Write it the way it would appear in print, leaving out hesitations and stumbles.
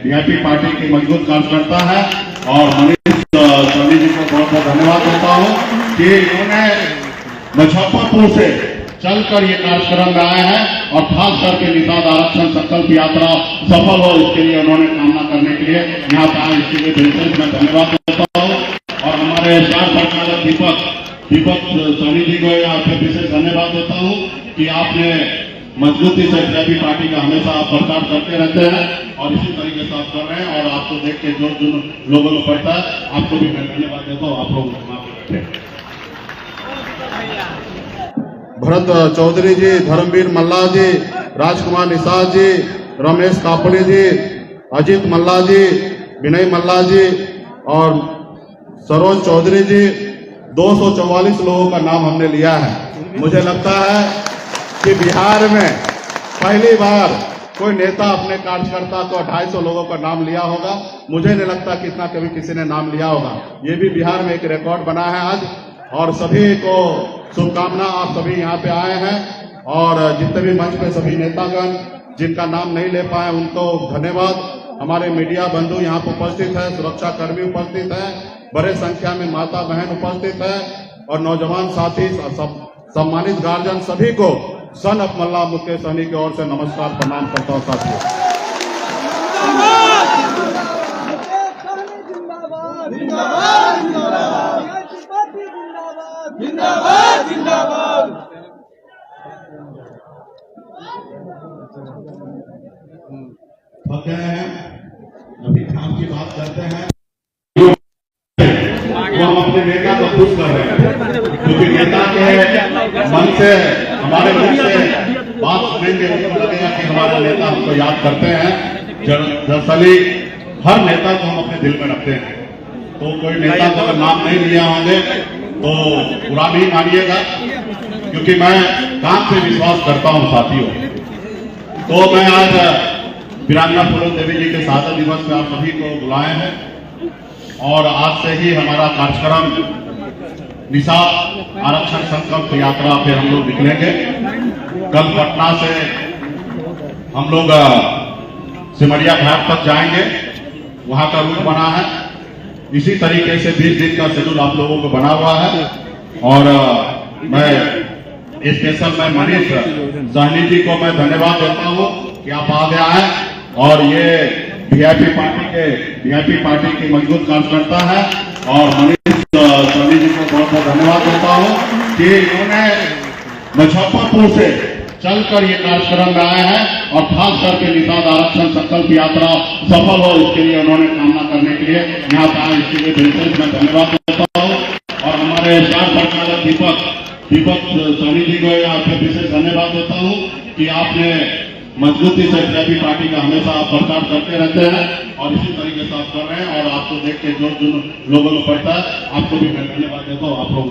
VIP party की मजबूत कार्यकर्ता है और मनीष सोनी जी को बहुत बहुत धन्यवाद देता हूँ कि उन्होंने मुजफ्फरपुर से चलकर ये कार्यक्रम में आए हैं और खास करके निषाद आरक्षण संकल्प यात्रा सफल हो इसके लिए उन्होंने कामना करने के लिए यहाँ पे आए, इसके लिए दिलचस्प मैं धन्यवाद देता हूँ। और हमारे स्टार संचालक दीपक सोनी जी को यहाँ पे विशेष धन्यवाद देता हूँ कि आपने मजबूती से वीआईपी पार्टी का हमेशा प्रचार करते रहते हैं और इसी तरीके से आप कर रहे हैं और आपको देख के जो लोगों को पड़ता है आपको भी मैं धन्यवाद देता हूँ। आप लोग भरत चौधरी जी, धर्मवीर मल्ला जी, राजकुमार निषाद जी, रमेश कापड़े जी, अजीत मल्ला जी, विनय मल्ला जी और सरोज चौधरी जी, 244 लोगों का नाम हमने लिया है। मुझे लगता है कि बिहार में पहली बार कोई नेता अपने कार्यकर्ता को 250 लोगों का नाम लिया होगा। मुझे नहीं लगता कि इतना कभी किसी ने नाम लिया होगा। ये भी बिहार में एक रिकॉर्ड बना है आज और सभी को शुभकामना। आप सभी यहाँ पे आए हैं और जितने भी मंच पे सभी नेतागण जिनका नाम नहीं ले पाए उनको धन्यवाद। हमारे मीडिया बंधु यहाँ पर उपस्थित है, सुरक्षा कर्मी उपस्थित है, बड़े संख्या में माता बहन उपस्थित है और नौजवान साथी सम्मानित गार्जियन सभी को सन ऑफ मल्ला मुकेश सहनी की ओर से नमस्कार प्रणाम करता हूँ साथियों। थक गए हैं, अभी काम की बात करते हैं। वो हम अपने नेता को खुश कर रहे हैं क्योंकि नेता के मन से हमारे मुख से बात सुनेंगे उनको लगेगा कि हमारा नेता हमको याद करते हैं। दरअसल हर नेता को हम अपने दिल में रखते हैं, तो कोई नेता को अगर नाम नहीं लिया होंगे तो बुरा नहीं मानिएगा क्योंकि मैं काम से विश्वास करता हूं साथियों। तो मैं आज वीरांगना फूलन देवी जी के शहादत दिवस पे आप सभी को बुलाए हैं और आज से ही हमारा कार्यक्रम निषाद आरक्षण संकल्प यात्रा पे हम लोग निकलेंगे। कल पटना से हम लोग सिमरिया घाट तक जाएंगे, वहां का रूट बना है। इसी तरीके से 20 दिन का शेड्यूल आप लोगों को बना हुआ है और मैं स्पेशल मैं मनीष सहनी जी को मैं धन्यवाद देता हूं कि आप आगे आए और ये वीआईपी पार्टी की मजबूत कार्यकर्ता है और मनीष सोनी जी को बहुत बहुत धन्यवाद देता हूं कि उन्होंने मुजफ्फरपुर से चलकर ये कार्यक्रम में आए हैं और खास करके निषाद आरक्षण संकल्प यात्रा सफल हो इसके लिए उन्होंने कामना करने के लिए यहाँ पे आए, इसके लिए दिलचस्प मैं धन्यवाद देता हूँ। और हमारे स्टार संचालक दीपक सोनी जी को यहाँ पे विशेष धन्यवाद देता हूँ कि आपने मजबूती से वीआईपी पार्टी का हमेशा प्रचार करते रहते हैं और इसी तरीके से आप कर रहे हैं और आपको देख के जो लोगों को पड़ता है आपको भी मैं धन्यवाद देता हूँ। आप लोग